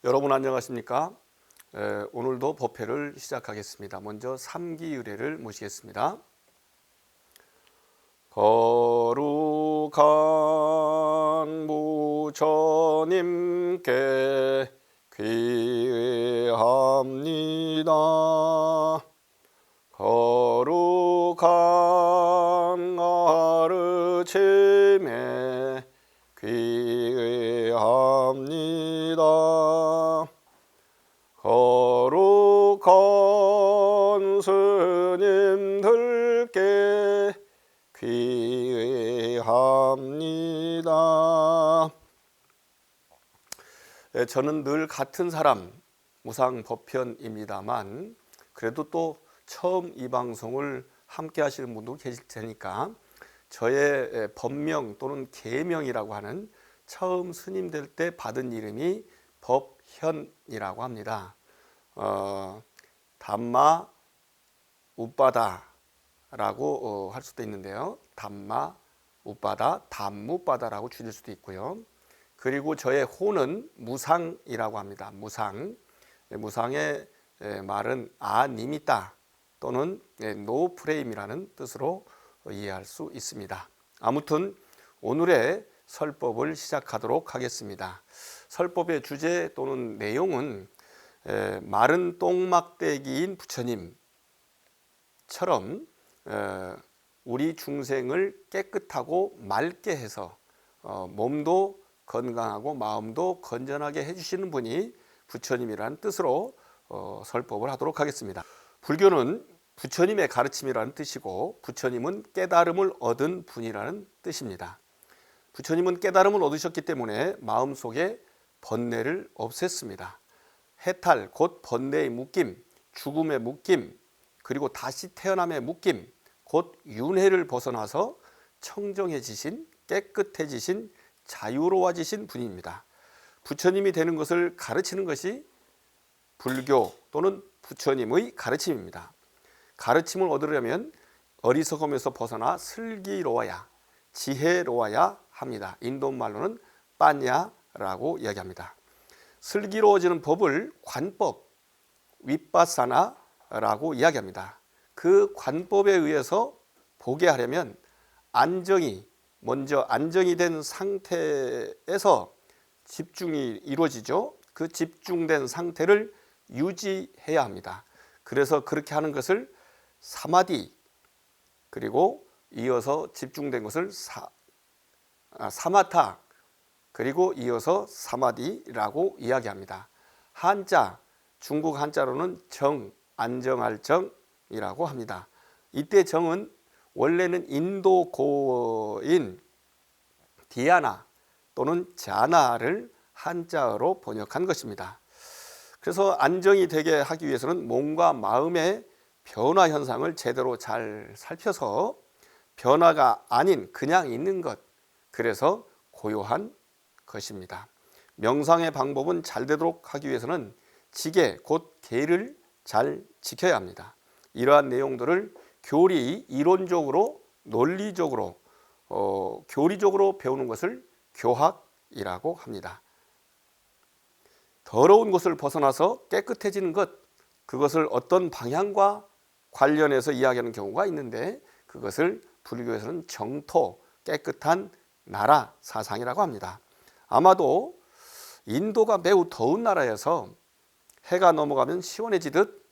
여러분 안녕하십니까? 오늘도 법회를 시작하겠습니다. 먼저 삼기의례를 모시겠습니다. 거룩한 부처님께 귀의합니다. 거룩한 가르침에 귀의합니다. 거룩한 스님들께 귀의합니다. 저는 늘 같은 사람 무상법편입니다만 그래도 또 처음 이 방송을 함께 하시는 분도 계실 테니까 저의 법명 또는 계명이라고 하는 처음 스님 될 때 받은 이름이 법현이라고 합니다. 담마 우빠다라고 할 수도 있는데요. 담마 우빠다, 담무빠다라고 줄일 수도 있고요. 그리고 저의 호는 무상이라고 합니다. 무상. 무상의 말은 아니미따 또는 노 프레임이라는 뜻으로 이해할 수 있습니다. 아무튼 오늘의 설법을 시작하도록 하겠습니다. 설법의 주제 또는 내용은 마른 똥막대기인 부처님처럼 우리 중생을 깨끗하고 맑게 해서 몸도 건강하고 마음도 건전하게 해주시는 분이 부처님이라는 뜻으로 설법을 하도록 하겠습니다. 불교는 부처님의 가르침이라는 뜻이고 부처님은 깨달음을 얻은 분이라는 뜻입니다. 부처님은 깨달음을 얻으셨기 때문에 마음속에 번뇌를 없앴습니다. 해탈, 곧 번뇌의 묶임, 죽음의 묶임, 그리고 다시 태어남의 묶임, 곧 윤회를 벗어나서 청정해지신, 깨끗해지신, 자유로워지신 분입니다. 부처님이 되는 것을 가르치는 것이 불교 또는 부처님의 가르침입니다. 가르침을 얻으려면 어리석음에서 벗어나 슬기로워야, 지혜로워야 합니다. 인도 말로는 빠냐라고 이야기합니다. 슬기로워지는 법을 관법, 윗바사나라고 이야기합니다. 그 관법에 의해서 보게 하려면 먼저 안정이 된 상태에서 집중이 이루어지죠. 그 집중된 상태를 유지해야 합니다. 그래서 그렇게 하는 것을 사마디, 그리고 이어서 집중된 것을 사마타, 그리고 이어서 사마디라고 이야기합니다. 한자, 중국 한자로는 정, 안정할 정이라고 합니다. 이때 정은 원래는 인도 고어인 디아나 또는 자나를 한자어로 번역한 것입니다. 그래서 안정이 되게 하기 위해서는 몸과 마음의 변화 현상을 제대로 잘 살펴서 변화가 아닌 그냥 있는 것, 그래서 고요한 것입니다. 명상의 방법은 잘 되도록 하기 위해서는 지계, 곧 계를 잘 지켜야 합니다. 이러한 내용들을 교리, 이론적으로, 논리적으로, 교리적으로 배우는 것을 교학이라고 합니다. 더러운 곳을 벗어나서 깨끗해지는 것, 그것을 어떤 방향과 관련해서 이야기하는 경우가 있는데 그것을 불교에서는 정토, 깨끗한 나라 사상이라고 합니다. 아마도 인도가 매우 더운 나라여서 해가 넘어가면 시원해지듯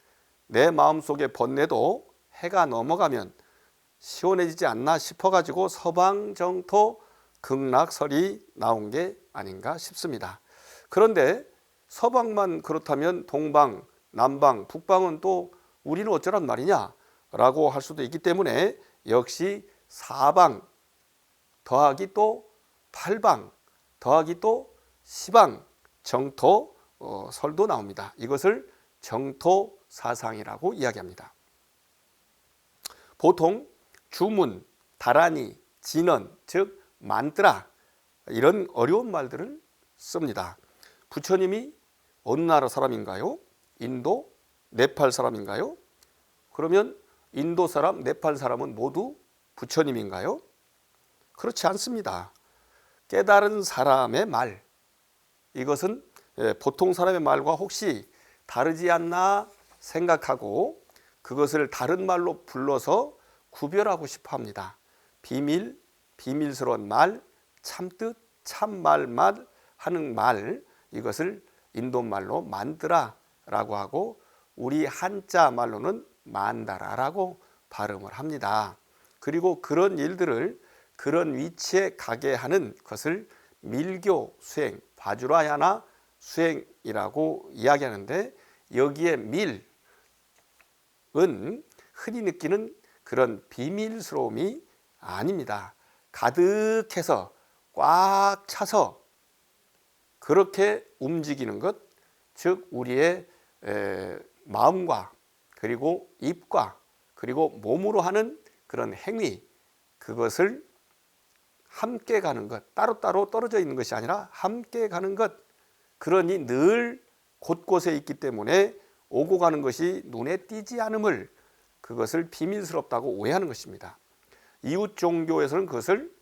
내 마음속의 번뇌도 해가 넘어가면 시원해지지 않나 싶어가지고 서방정토 극락설이 나온 게 아닌가 싶습니다. 그런데 서방만 그렇다면 동방, 남방, 북방은 또 우리는 어쩌란 말이냐 라고 할 수도 있기 때문에 역시 사방 더하기 또 팔방 더하기 또 시방 정토 설도 나옵니다. 이것을 정토 사상이라고 이야기합니다. 보통 주문, 다라니, 진언, 즉 만트라 이런 어려운 말들을 씁니다. 부처님이 어느 나라 사람인가요? 인도, 네팔 사람인가요? 그러면 인도 사람, 네팔 사람은 모두 부처님인가요? 그렇지 않습니다. 깨달은 사람의 말, 이것은 보통 사람의 말과 혹시 다르지 않나 생각하고 그것을 다른 말로 불러서 구별하고 싶어 합니다. 비밀, 비밀스러운 말, 참뜻, 참말만 하는 말, 이것을 인도말로 만드라라고 하고 우리 한자 말로는 만다라라고 발음을 합니다. 그리고 그런 일들을 그런 위치에 가게 하는 것을 밀교 수행, 바주라야나 수행이라고 이야기하는데 여기에 밀은 흔히 느끼는 그런 비밀스러움이 아닙니다. 가득해서 꽉 차서 그렇게 움직이는 것, 즉 우리의 마음과 그리고 입과 그리고 몸으로 하는 그런 행위, 그것을 함께 가는 것, 따로따로 떨어져 있는 것이 아니라 함께 가는 것, 그러니 늘 곳곳에 있기 때문에 오고 가는 것이 눈에 띄지 않음을, 그것을 비밀스럽다고 오해하는 것입니다. 이웃 종교에서는 그것을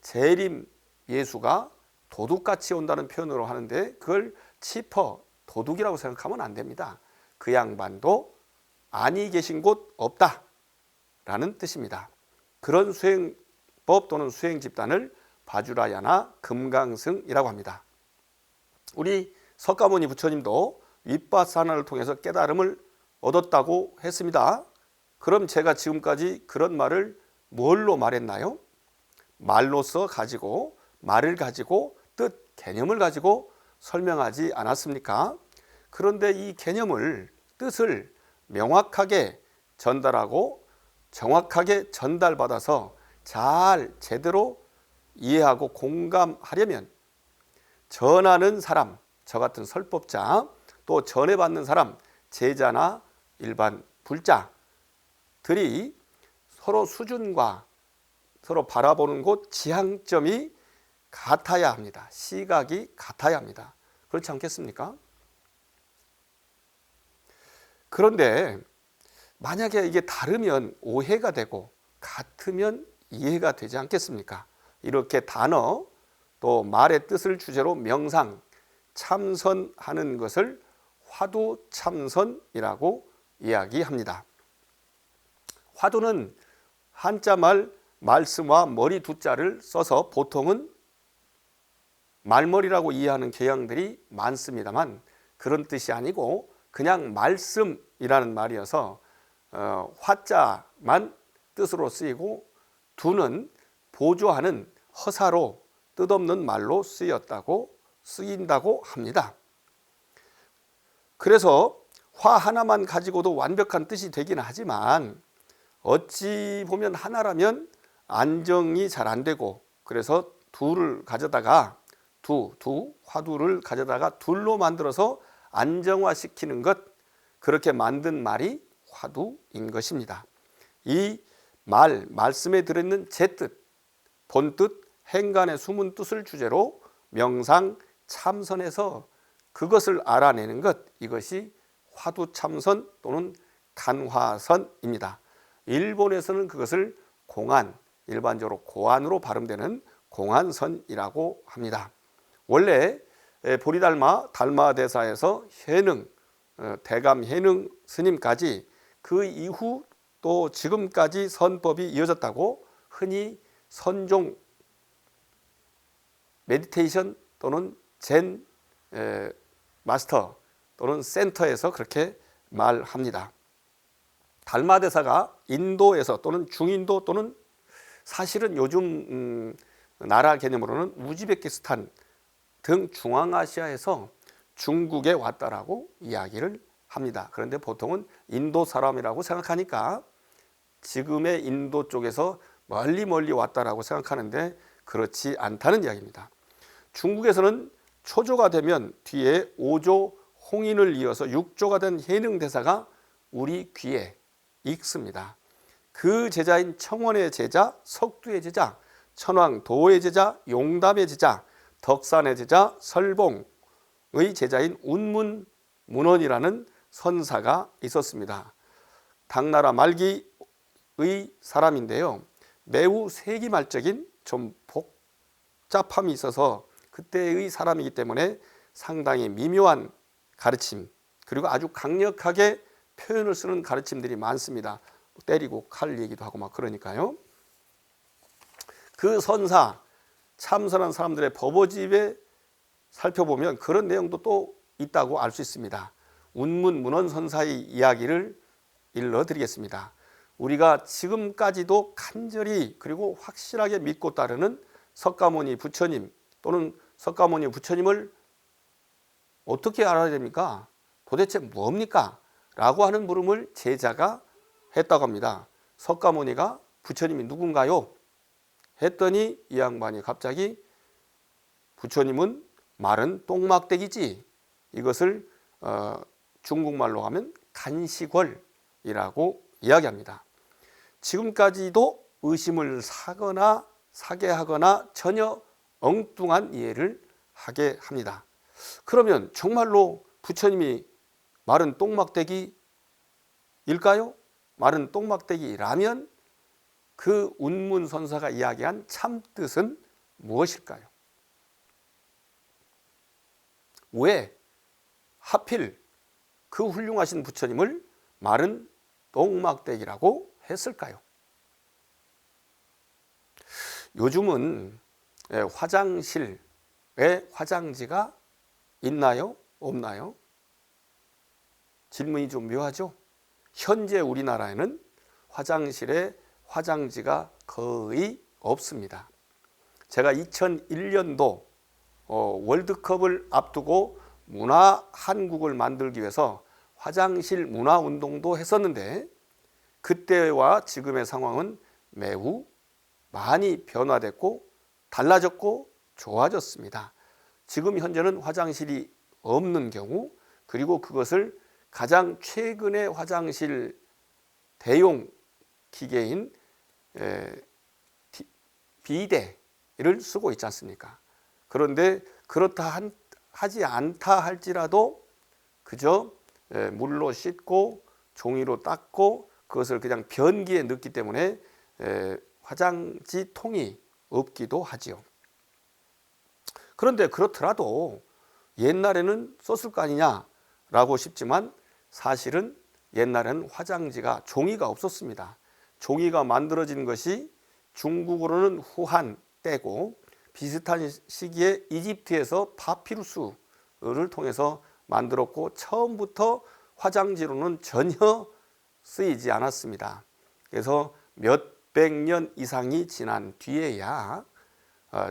재림 예수가 도둑같이 온다는 표현으로 하는데 그걸 치퍼, 도둑이라고 생각하면 안 됩니다. 그 양반도 아니 계신 곳 없다 라는 뜻입니다. 그런 수행법 또는 수행 집단을 바주라야나 금강승이라고 합니다. 우리 석가모니 부처님도 윗바사나를 통해서 깨달음을 얻었다고 했습니다. 그럼 제가 지금까지 그런 말을 뭘로 말했나요? 말로서 가지고, 말을 가지고, 뜻, 개념을 가지고 설명하지 않았습니까? 그런데 이 개념을, 뜻을 명확하게 전달하고 정확하게 전달받아서 잘 제대로 이해하고 공감하려면 전하는 사람, 저 같은 설법자, 또 전해받는 사람, 제자나 일반 불자들이 서로 수준과 서로 바라보는 곳 지향점이 같아야 합니다. 시각이 같아야 합니다. 그렇지 않겠습니까? 그런데 만약에 이게 다르면 오해가 되고 같으면 이해가 되지 않겠습니까? 이렇게 단어 또 말의 뜻을 주제로 명상, 참선하는 것을 화두참선이라고 이야기합니다. 화두는 한자말 말씀과 머리 두자를 써서 보통은 말머리라고 이해하는 경향들이 많습니다만 그런 뜻이 아니고 그냥 말씀이라는 말이어서 화자만 뜻으로 쓰이고 두는 보조하는 허사로 뜻없는 말로 쓰인다고 합니다. 그래서 화 하나만 가지고도 완벽한 뜻이 되긴 하지만 어찌 보면 하나라면 안정이 잘 안 되고 그래서 둘을 가져다가 화두를 가져다가 둘로 만들어서 안정화시키는 것, 그렇게 만든 말이 화두인 것입니다. 이 말씀에 들어있는 제뜻, 본뜻, 행간의 숨은 뜻을 주제로 명상, 참선해서 그것을 알아내는 것, 이것이 화두참선 또는 간화선입니다. 일본에서는 그것을 공안, 일반적으로 고안으로 발음되는 공안선이라고 합니다. 원래 보리달마 달마대사에서 해능, 대감 해능 스님까지 그 이후 또 지금까지 선법이 이어졌다고 흔히 선종 메디테이션 또는 젠 마스터 또는 센터에서 그렇게 말합니다. 달마대사가 인도에서 또는 중인도 또는 사실은 요즘 나라 개념으로는 우즈베키스탄 등 중앙아시아에서 중국에 왔다라고 이야기를 합니다. 그런데 보통은 인도 사람이라고 생각하니까 지금의 인도 쪽에서 멀리 왔다라고 생각하는데 그렇지 않다는 이야기입니다. 중국에서는 초조가 되면 뒤에 5조 홍인을 이어서 6조가 된 해능대사가 우리 귀에 익습니다. 그 제자인 청원의 제자, 석두의 제자, 천왕도의 제자, 용담의 제자, 덕산의 제자, 설봉의 제자인 운문문원이라는 선사가 있었습니다. 당나라 말기의 사람인데요. 매우 세기말적인 좀 복잡함이 있어서 그때의 사람이기 때문에 상당히 미묘한 가르침, 그리고 아주 강력하게 표현을 쓰는 가르침들이 많습니다. 때리고 칼 얘기도 하고 막 그러니까요. 그 선사, 참선한 사람들의 법어집에 살펴보면 그런 내용도 또 있다고 알 수 있습니다. 운문문원 선사의 이야기를 일러드리겠습니다. 우리가 지금까지도 간절히 그리고 확실하게 믿고 따르는 석가모니 부처님 또는 석가모니 부처님을 어떻게 알아야 됩니까? 도대체 뭡니까? 라고 하는 물음을 제자가 했다고 합니다. 석가모니가 부처님이 누군가요? 했더니 이 양반이 갑자기 부처님은 마른 똥막대기지. 이것을 중국말로 하면 간시궐이라고 이야기합니다. 지금까지도 의심을 사게 하거나 전혀 엉뚱한 이해를 하게 합니다. 그러면 정말로 부처님이 마른 똥막대기일까요? 마른 똥막대기라면 그 운문선사가 이야기한 참뜻은 무엇일까요? 왜 하필 그 훌륭하신 부처님을 마른 똥막대기라고 했을까요? 요즘은 화장실에 화장지가 있나요? 없나요? 질문이 좀 묘하죠? 현재 우리나라에는 화장실에 화장지가 거의 없습니다. 제가 2001년도 월드컵을 앞두고 문화 한국을 만들기 위해서 화장실 문화 운동도 했었는데 그때와 지금의 상황은 매우 많이 변화됐고 달라졌고 좋아졌습니다. 지금 현재는 화장실이 없는 경우, 그리고 그것을 가장 최근의 화장실 대용 기계인 비데를 쓰고 있지 않습니까? 그런데 그렇다 하지 않다 할지라도 그저 물로 씻고 종이로 닦고 그것을 그냥 변기에 넣기 때문에 화장지 통이 없기도 하지요. 그런데 그렇더라도 옛날에는 썼을 거 아니냐라고 싶지만 사실은 옛날에는 화장지가 종이가 없었습니다. 종이가 만들어진 것이 중국으로는 후한 때고 비슷한 시기에 이집트에서 파피루스를 통해서 만들었고 처음부터 화장지로는 전혀 쓰이지 않았습니다. 그래서 몇백 년 이상이 지난 뒤에야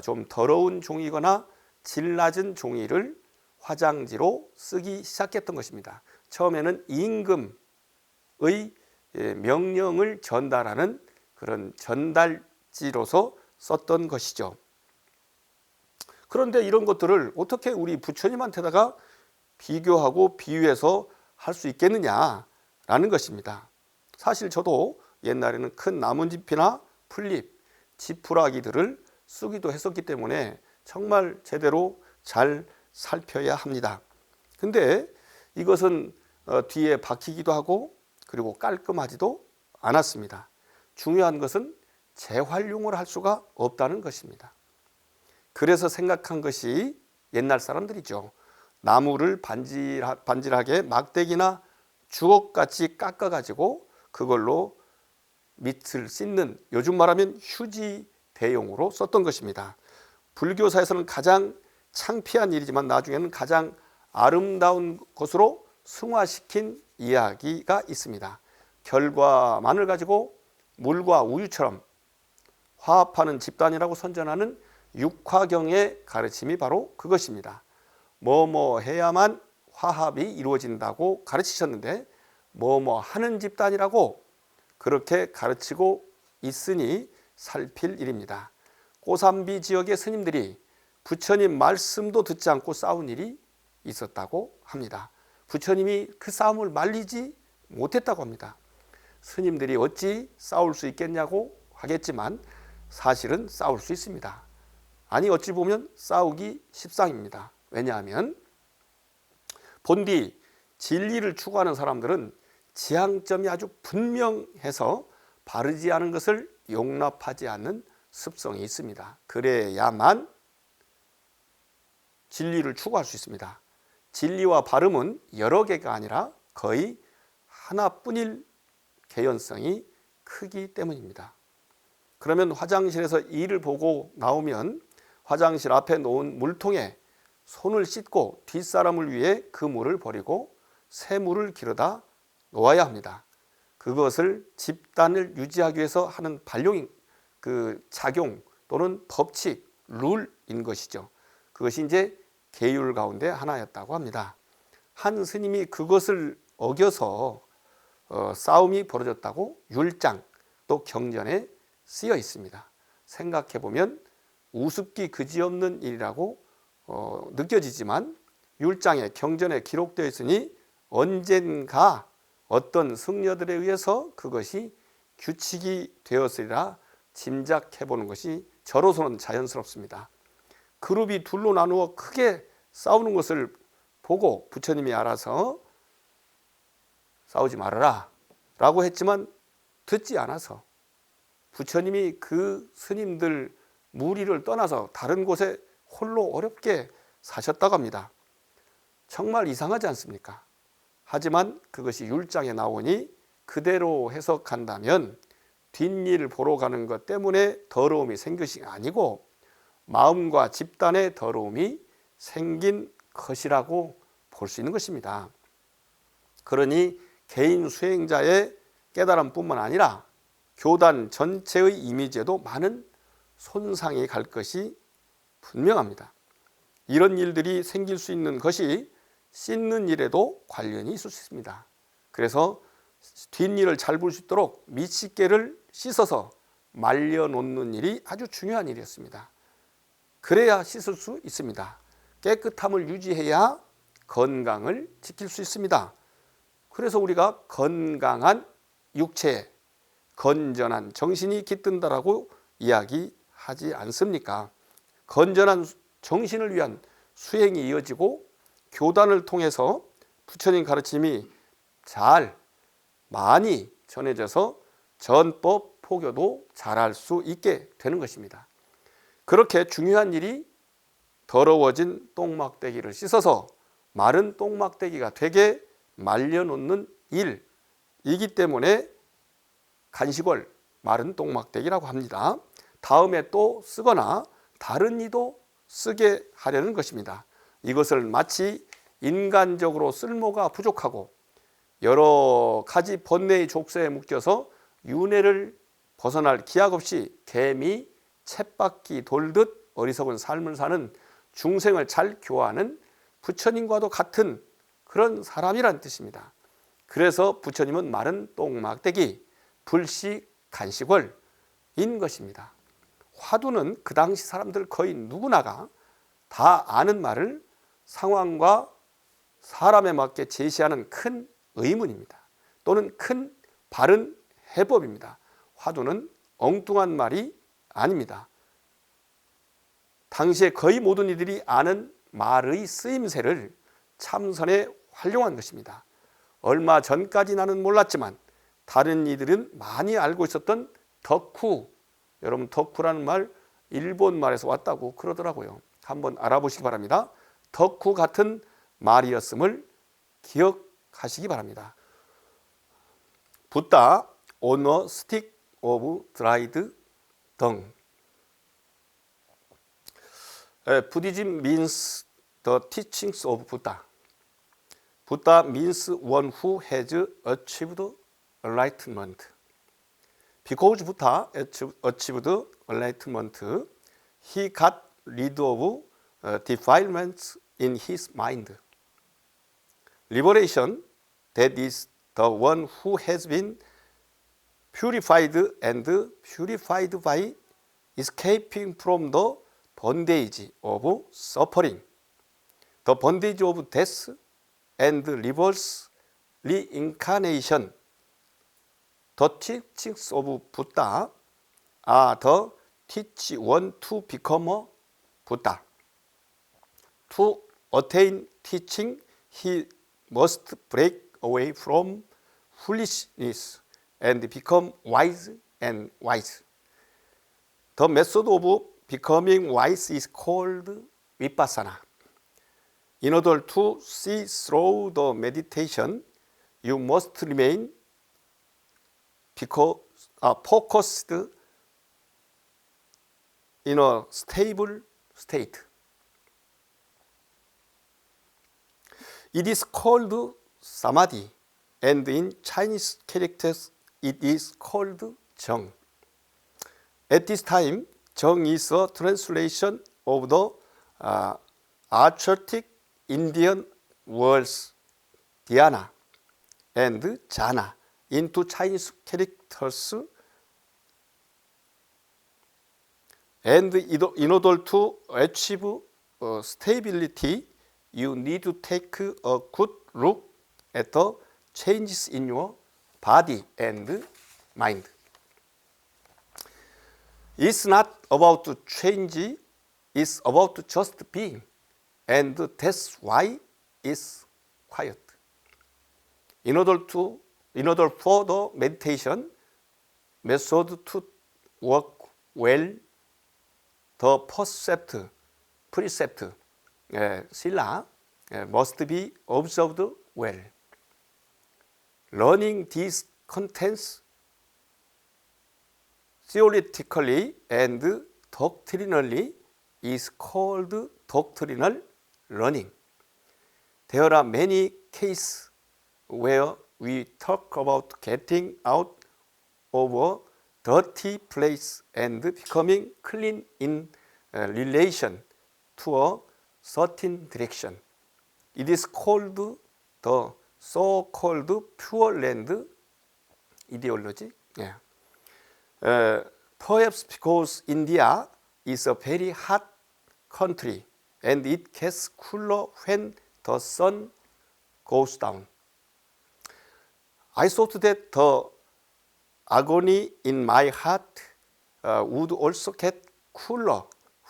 좀 더러운 종이거나 질 낮은 종이를 화장지로 쓰기 시작했던 것입니다. 처음에는 임금의 명령을 전달하는 그런 전달지로서 썼던 것이죠. 그런데 이런 것들을 어떻게 우리 부처님한테다가 비교하고 비유해서 할 수 있겠느냐라는 것입니다. 사실 저도 옛날에는 큰 나뭇잎이나 풀잎, 지푸라기들을 쓰기도 했었기 때문에 정말 제대로 잘 살펴야 합니다. 근데 이것은 뒤에 박히기도 하고 그리고 깔끔하지도 않았습니다. 중요한 것은 재활용을 할 수가 없다는 것입니다. 그래서 생각한 것이 옛날 사람들이죠. 나무를 반질하게 막대기나 주걱같이 깎아가지고 그걸로 밑을 씻는, 요즘 말하면 휴지 대용으로 썼던 것입니다. 불교사에서는 가장 창피한 일이지만 나중에는 가장 아름다운 것으로 승화시킨 이야기가 있습니다. 결과 마늘 가지고 물과 우유처럼 화합하는 집단이라고 선전하는 육화경의 가르침이 바로 그것입니다. 뭐뭐 해야만 화합이 이루어진다고 가르치셨는데 뭐뭐 하는 집단이라고 그렇게 가르치고 있으니 살필 일입니다. 고산비 지역의 스님들이 부처님 말씀도 듣지 않고 싸운 일이 있었다고 합니다. 부처님이 그 싸움을 말리지 못했다고 합니다. 스님들이 어찌 싸울 수 있겠냐고 하겠지만 사실은 싸울 수 있습니다. 아니 어찌 보면 싸우기 십상입니다. 왜냐하면 본디 진리를 추구하는 사람들은 지향점이 아주 분명해서 바르지 않은 것을 용납하지 않는 습성이 있습니다. 그래야만 진리를 추구할 수 있습니다. 진리와 발음은 여러 개가 아니라 거의 하나뿐일 개연성이 크기 때문입니다. 그러면 화장실에서 이를 보고 나오면 화장실 앞에 놓은 물통에 손을 씻고 뒷사람을 위해 그 물을 버리고 새 물을 길어다 놓아야 합니다. 그것을 집단을 유지하기 위해서 하는 작용 또는 법칙, 룰인 것이죠. 그것이 이제 계율 가운데 하나였다고 합니다. 한 스님이 그것을 어겨서 싸움이 벌어졌다고 율장 또 경전에 쓰여 있습니다. 생각해 보면 우습기 그지없는 일이라고 느껴지지만 율장에 경전에 기록되어 있으니 언젠가 어떤 승려들에 의해서 그것이 규칙이 되었으리라 짐작해 보는 것이 저로서는 자연스럽습니다. 그룹이 둘로 나누어 크게 싸우는 것을 보고 부처님이 알아서 싸우지 말아라 라고 했지만 듣지 않아서 부처님이 그 스님들 무리를 떠나서 다른 곳에 홀로 어렵게 사셨다고 합니다. 정말 이상하지 않습니까? 하지만 그것이 율장에 나오니 그대로 해석한다면 뒷일 보러 가는 것 때문에 더러움이 생긴 것이 아니고 마음과 집단의 더러움이 생긴 것이라고 볼 수 있는 것입니다. 그러니 개인 수행자의 깨달음뿐만 아니라 교단 전체의 이미지에도 많은 손상이 갈 것이 분명합니다. 이런 일들이 생길 수 있는 것이 씻는 일에도 관련이 있을 수 있습니다. 그래서 뒷일을 잘 볼 수 있도록 밑집게를 씻어서 말려놓는 일이 아주 중요한 일이었습니다. 그래야 씻을 수 있습니다. 깨끗함을 유지해야 건강을 지킬 수 있습니다. 그래서 우리가 건강한 육체, 건전한 정신이 깃든다라고 이야기하지 않습니까? 건전한 정신을 위한 수행이 이어지고 교단을 통해서 부처님 가르침이 많이 전해져서 전법, 포교도 잘할 수 있게 되는 것입니다. 그렇게 중요한 일이 더러워진 똥막대기를 씻어서 마른 똥막대기가 되게 말려놓는 일이기 때문에 간식을 마른 똥막대기라고 합니다. 다음에 또 쓰거나 다른 이도 쓰게 하려는 것입니다. 이것을 마치 인간적으로 쓸모가 부족하고 여러 가지 번뇌의 족쇄에 묶여서 윤회를 벗어날 기약 없이 개미 쳇바퀴 돌듯 어리석은 삶을 사는 중생을 잘 교화하는 부처님과도 같은 그런 사람이란 뜻입니다. 그래서 부처님은 마른 똥막대기, 불식 간식월인 것입니다. 화두는 그 당시 사람들 거의 누구나가 다 아는 말을 상황과 사람에 맞게 제시하는 큰 의문입니다. 또는 큰 바른 해법입니다. 화두는 엉뚱한 말이 아닙니다. 당시에 거의 모든 이들이 아는 말의 쓰임새를 참선에 활용한 것입니다. 얼마 전까지 나는 몰랐지만 다른 이들은 많이 알고 있었던 덕후, 여러분 덕후라는 말 일본 말에서 왔다고 그러더라고요. 한번 알아보시기 바랍니다. 덕후 같은 말이었음을 기억하시기 바랍니다. 붓다 on a stick of dried dung. Buddhism means the teachings of Buddha. Buddha means one who has achieved enlightenment. Because Buddha achieved enlightenment, he got rid of defilements in his mind. Liberation, that is the one who has been purified and purified by escaping from the bondage of suffering, the bondage of death and rebirth, reincarnation. The teachings of Buddha are the teach one to become a Buddha. To attain teaching, he must break away from foolishness and become wise and wise. The method of becoming wise is called vipassana. In order to see through the meditation, you must remain focused in a stable state. It is called samadhi, and in Chinese characters, it is called Zheng. At this time, Zheng is a translation of the archaic Indian words dhyana and jhana into Chinese characters, and in order to achieve stability, you need to take a good look at the changes in your body and mind. It's not about to change, it's about just being, and that's why it's quiet. In order for the meditation method to work well, the precept, sila, must be observed well. Learning these contents theoretically and doctrinally is called doctrinal learning. There are many cases where we talk about getting out of a dirty place and becoming clean in relation to a certain direction. It is called the so-called Pure Land ideology. Perhaps because India is a very hot country and it gets cooler when the sun goes down. I thought that the agony in my heart would also get cooler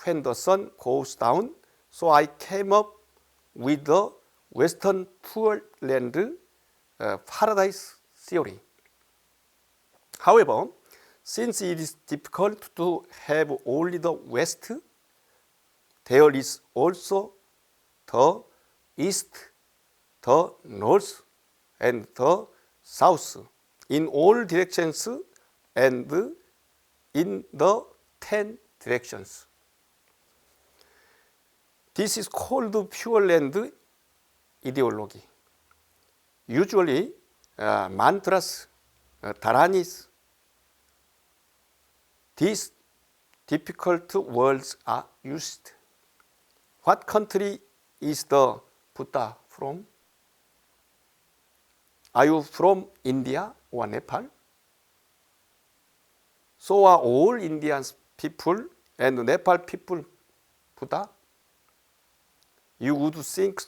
when the sun goes down, so I came up with the Western Pure Land paradise theory. However, since it is difficult to have only the West, there is also the East, the North, and the South in all directions and in the 10 directions. This is called Pure Land ideology. Usually, mantras, dharanis, these difficult words are used. What country is the Buddha from? Are you from India or Nepal? So are all Indian people and Nepal people Buddha? You would think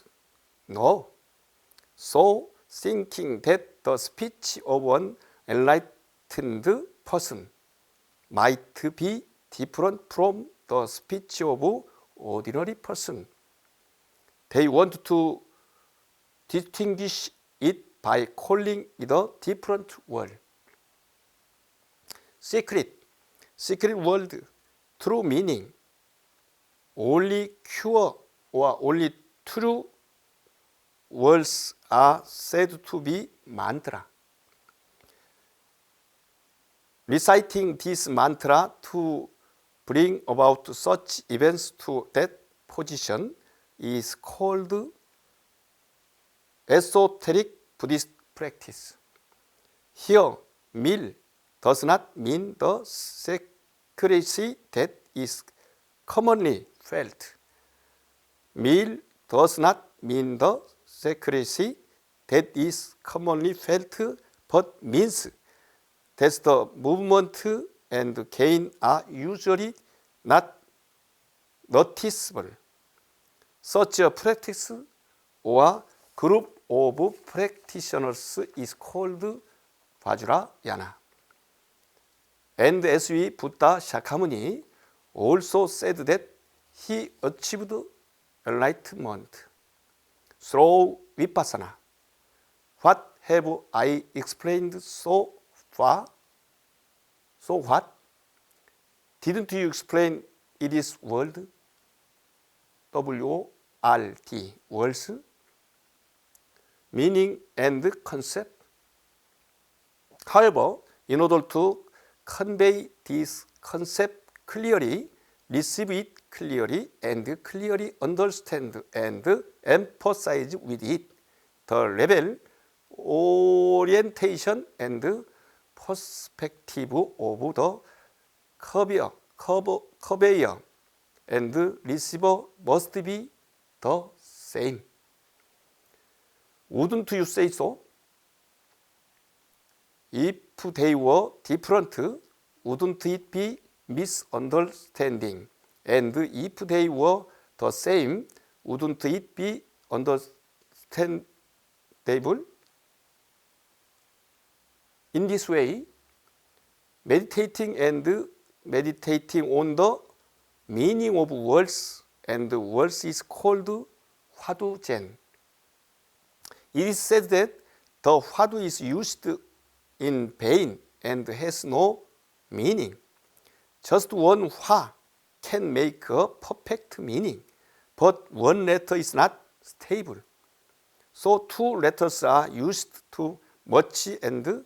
no. So thinking that the speech of an enlightened person might be different from the speech of ordinary person. They want to distinguish it by calling it a different word. Secret word, true meaning. Only pure or only true words are said to be mantra. Reciting this mantra to bring about such events to that position is called esoteric Buddhist practice. Here, meal does not mean the secrecy that is commonly felt. Meal does not mean the secrecy that is commonly felt, but means that the movement and gain are usually not noticeable. Such a practice or group of practitioners is called Vajrayana. And as we Buddha Shakyamuni also said that he achieved enlightenment through vipassana. What have I explained so far? So what? Didn't you explain it is world? W-O-R-L-D. WORD, words, meaning and concept. However, in order to convey this concept clearly, receive it clearly, and clearly understand and emphasize with it the level, orientation, and perspective of the conveyor and receiver must be the same. Wouldn't you say so? If they were different, wouldn't it be misunderstanding? And if they were the same, wouldn't it be understandable? In this way, meditating on the meaning of words and words is called Hwadu-jen. It is said that the Hwadu is used in vain and has no meaning. Just one Hwa can make a perfect meaning, but one letter is not stable. So two letters are used too much and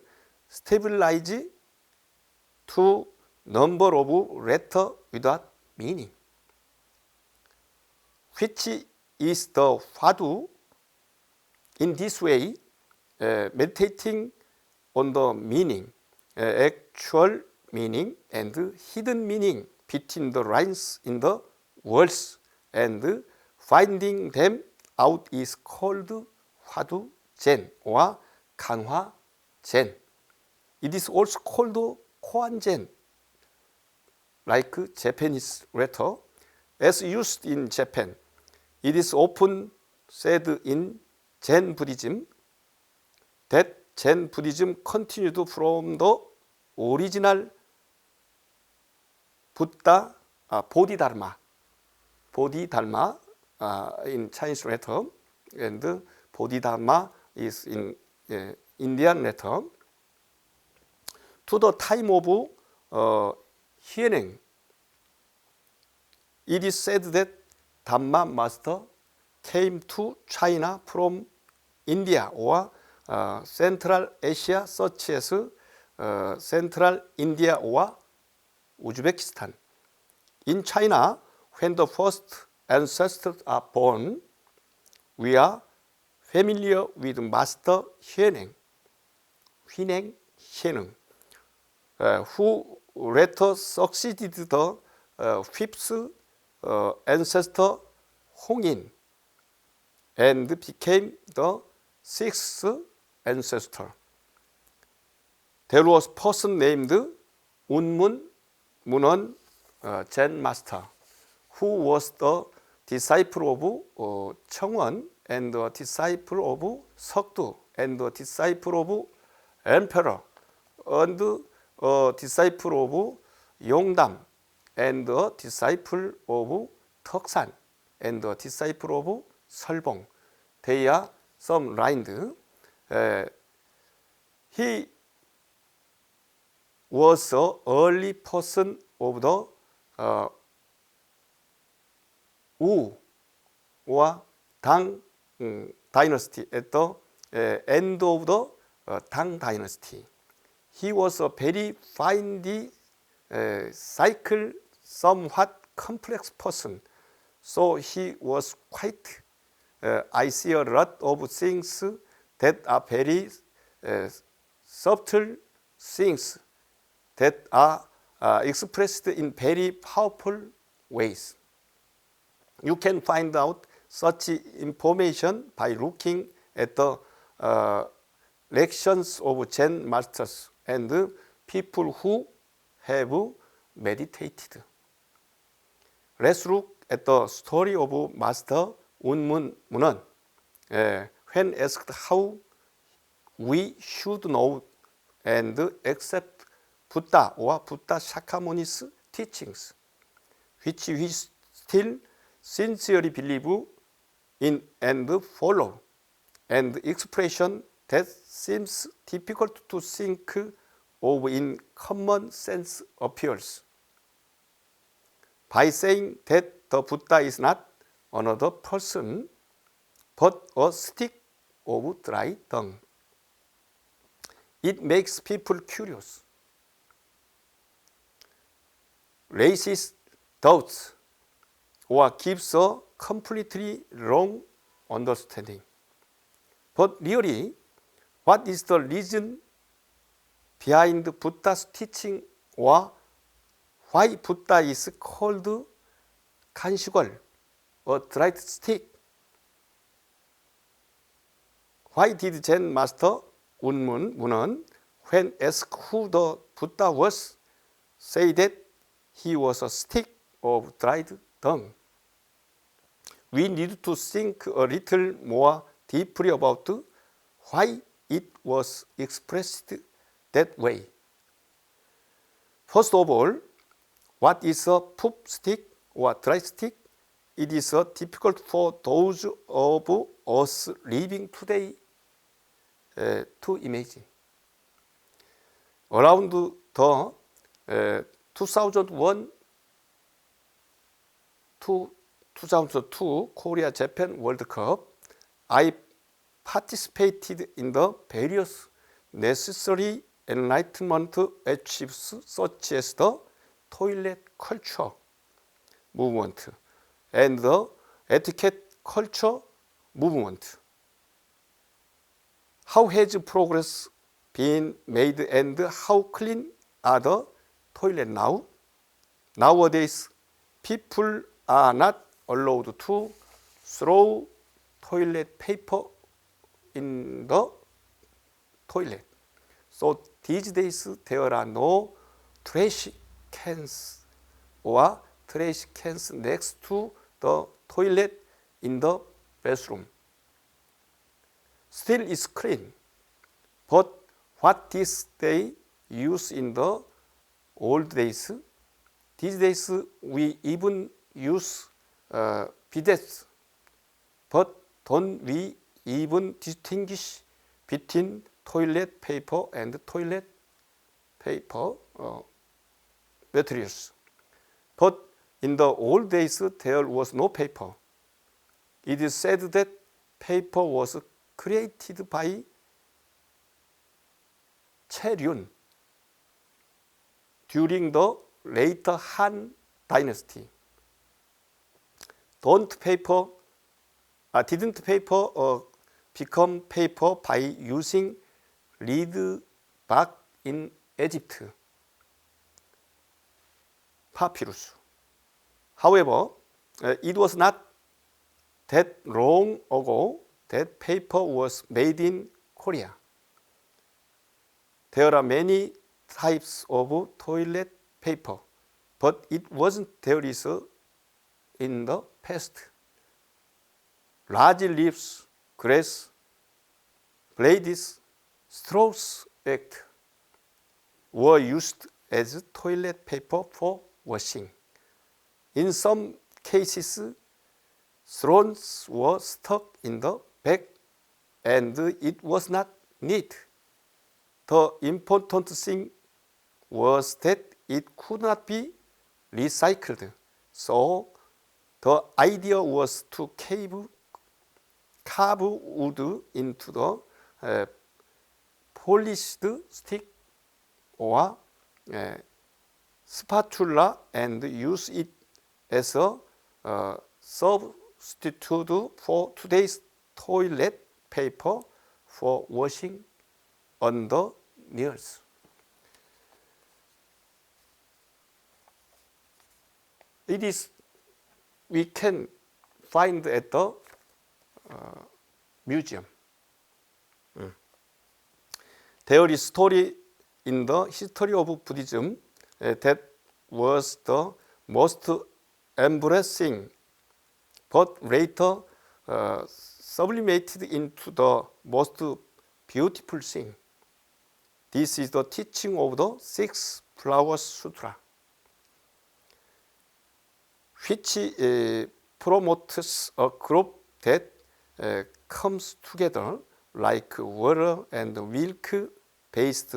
stabilize to number of letters without meaning. Which is the Hwadu? In this way, meditating on the meaning, actual meaning and hidden meaning between the lines in the words and finding them out is called Hwadu-jen or Ganhwa-jen. It is also called Koan-jen, like Japanese letter, as used in Japan. It is often said in Zen Buddhism that Zen Buddhism continued from the original Buddha, Bodhidharma in Chinese letter, and Bodhidharma is in Indian letter. To the time of Hyuneng, it is said that Dhamma master came to China from India or Central Asia, such as Central India or Uzbekistan. In China, when the first ancestors are born, we are familiar with Master Hyuneng, who later succeeded the fifth ancestor Hongin and became the sixth ancestor. There was a person named Unmun Munon Zen master, who was the disciple of Cheongwon and the disciple of Seokdu and the disciple of Emperor and a disciple of Yongdam and a disciple of Teoksan and a disciple of Seolbong. They are some lined. He was an early person of the Wu or Tang dynasty at the end of the Tang dynasty. He was a very finely cycle, somewhat complex person. So he was quite, I see a lot of things that are very subtle things that are expressed in very powerful ways. You can find out such information by looking at the lections of Zen masters and people who have meditated. Let's look at the story of Master Unmun Munon. When asked how we should know and accept Buddha or Buddha Shakyamuni's teachings, which we still sincerely believe in and follow, and expression that seems difficult to think of in common sense appears. By saying that the Buddha is not another person, but a stick of dry dung. It makes people curious, raises doubts, or gives a completely wrong understanding. But really, what is the reason behind Buddha's teaching, or why Buddha is called 간식월, a dried stick? Why did Zen master Unmun, when asked who the Buddha was, say that he was a stick of dried dung? We need to think a little more deeply about why it was expressed that way. First of all, what is a poop stick or dry stick? It is difficult for those of us living today to imagine. Around the 2001 to 2002 Korea-Japan World Cup, I participated in the various necessary enlightenment achievements such as the toilet culture movement and the etiquette culture movement. How has progress been made and how clean are the toilets now? Nowadays, people are not allowed to throw toilet paper in the toilet. So these days there are no trash cans or trash cans next to the toilet in the bathroom. Still it's clean, but what did they use in the old days? These days we even use bidets, but don't we even distinguish between toilet paper and toilet paper materials? But in the old days there was no paper. It is said that paper was created by Chaeryeon during the later Han Dynasty. Didn't paper become paper by using reed bark in Egypt? Papyrus. However, it was not that long ago that paper was made in Korea. There are many types of toilet paper, but it wasn't there is in the past. Large leaves, grass, blades, straws were used as toilet paper for washing. In some cases, thorns were stuck in the back and it was not neat. The important thing was that it could not be recycled. So the idea was to carve wood into the polished stick or spatula and use it as a substitute for today's toilet paper for washing underneath. It is we can find at the museum. There is story in the history of Buddhism that was the most embarrassing, but later sublimated into the most beautiful thing. This is the teaching of the Six Flowers Sutra, which promotes a group that comes together like water and milk based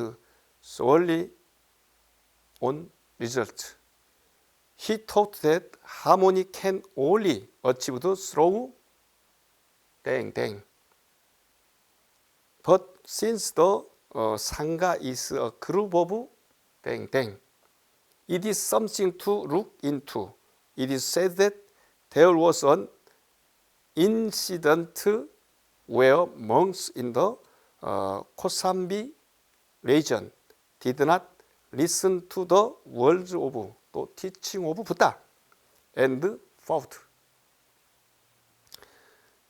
solely on results. He taught that harmony can only achieved through dang. But since the Sangha is a group of dang, it is something to look into. It is said that there was an incident where monks in the Kosambi region did not listen to the words of the teaching of Buddha and fought.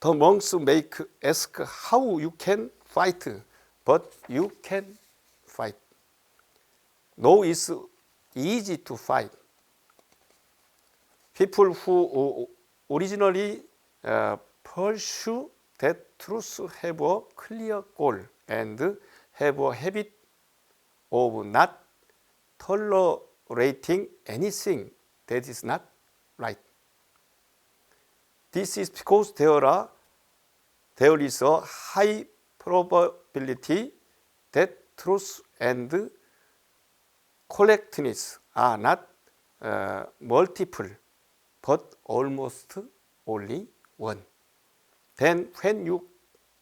The monks make ask how you can fight, but you can fight. No, it's easy to fight. People who originally pursue that truth have a clear goal and have a habit of not tolerating anything that is not right. This is because there is a high probability that truth and correctness are not multiple, but almost only one. Then when you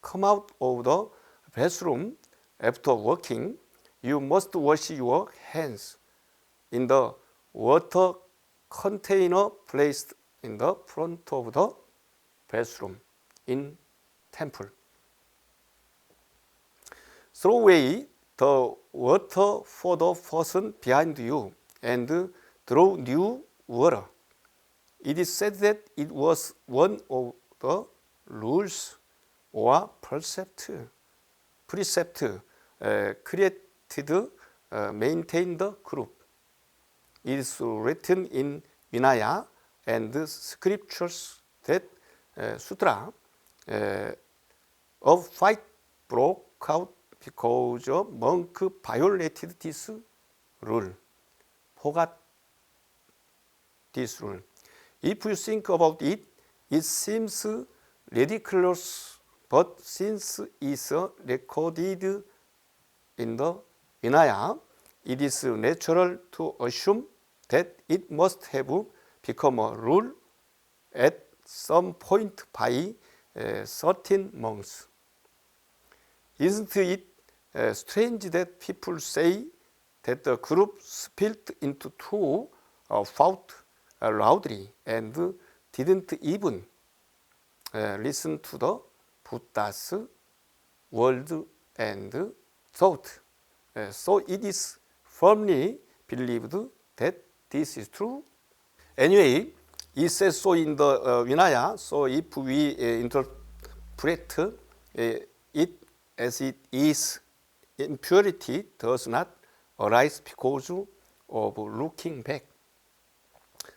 come out of the bathroom after working, you must wash your hands in the water container placed in the front of the bathroom in temple. Throw away the water for the person behind you and draw new water. It is said that it was one of the rules or precept created maintain the group. It is written in Vinaya and scriptures that sutra a fight broke out because a monk violated this rule, forgot this rule. If you think about it, it seems ridiculous, but since it's recorded in the Vinaya, it is natural to assume that it must have become a rule at some point by certain monks. Isn't it strange that people say that the group split into two, fought loudly, and didn't even listen to the Buddha's word and thought. So it is firmly believed that this is true. Anyway, it says so in the Vinaya. So if we interpret it as it is, impurity does not arise because of looking back,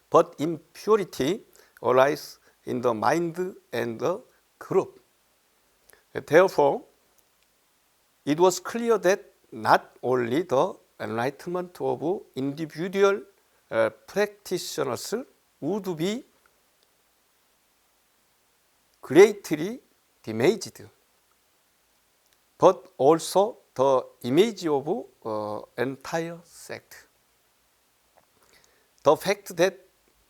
but impurity arises in the mind and the group. Therefore, it was clear that not only the enlightenment of individual practitioners would be greatly damaged, but also the image of entire sect. The fact that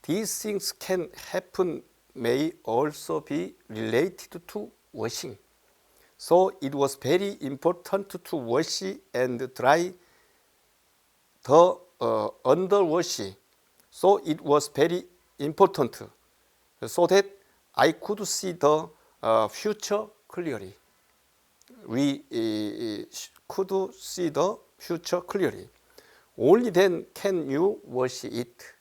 these things can happen may also be related to washing. So it was very important to wash and dry the underwash. So it was very important so that I could see the future clearly. We could see the future clearly. Only then can you wash it.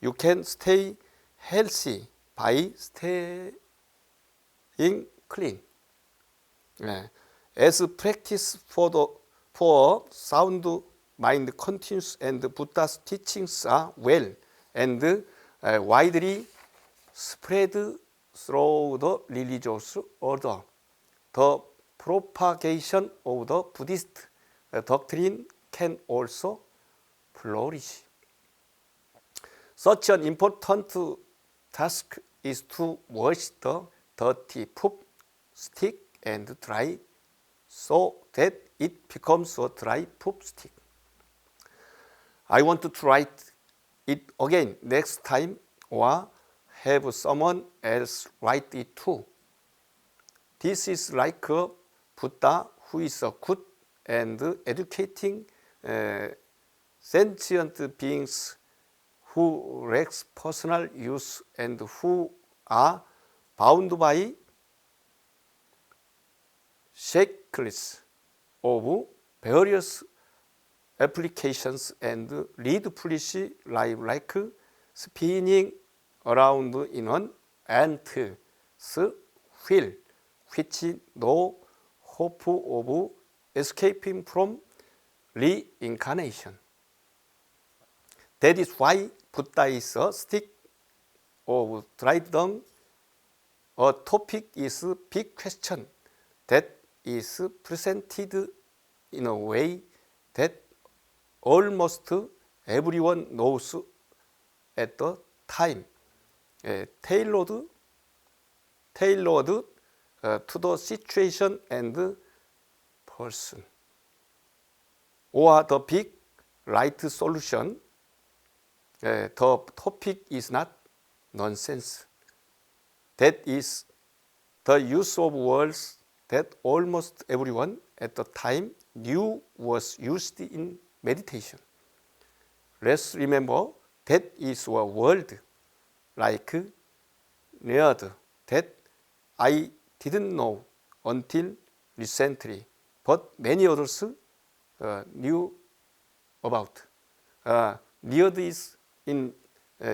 You can stay healthy by staying clean. As practice for sound mind continues and Buddha's teachings are well and widely spread through the religious order, the propagation of the Buddhist doctrine can also flourish. Such an important task is to wash the dirty poop stick and dry so that it becomes a dry poop stick. I want to write it again next time or have someone else write it too. This is like a Buddha who is a good and educating sentient beings who lacks personal use and who are bound by shackles of various applications and lead foolish life like spinning around in an ant's wheel, which no hope of escaping from reincarnation. That is why Buddha is a stick of dried dung. A topic is a big question that is presented in a way that almost everyone knows at the time, tailored to the situation and person. Or the big right solution, the topic is not nonsense. That is the use of words that almost everyone at the time knew was used in meditation. Let's remember that is a word like nerd that I didn't know until recently, but many others knew about. Nerd is in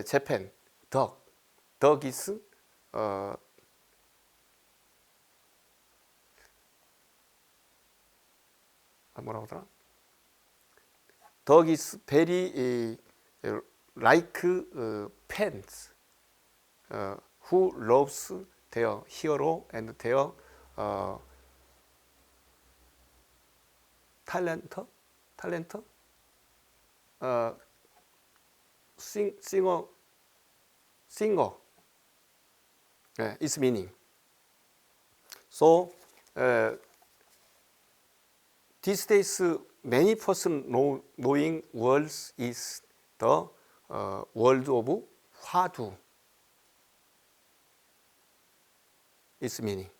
Japan, dog. Dog is 뭐라고 하더라? Dog is very like fans who loves their hero and their talent, singer. Its meaning. So these days, many person knowing words is the word of 화두. Its meaning.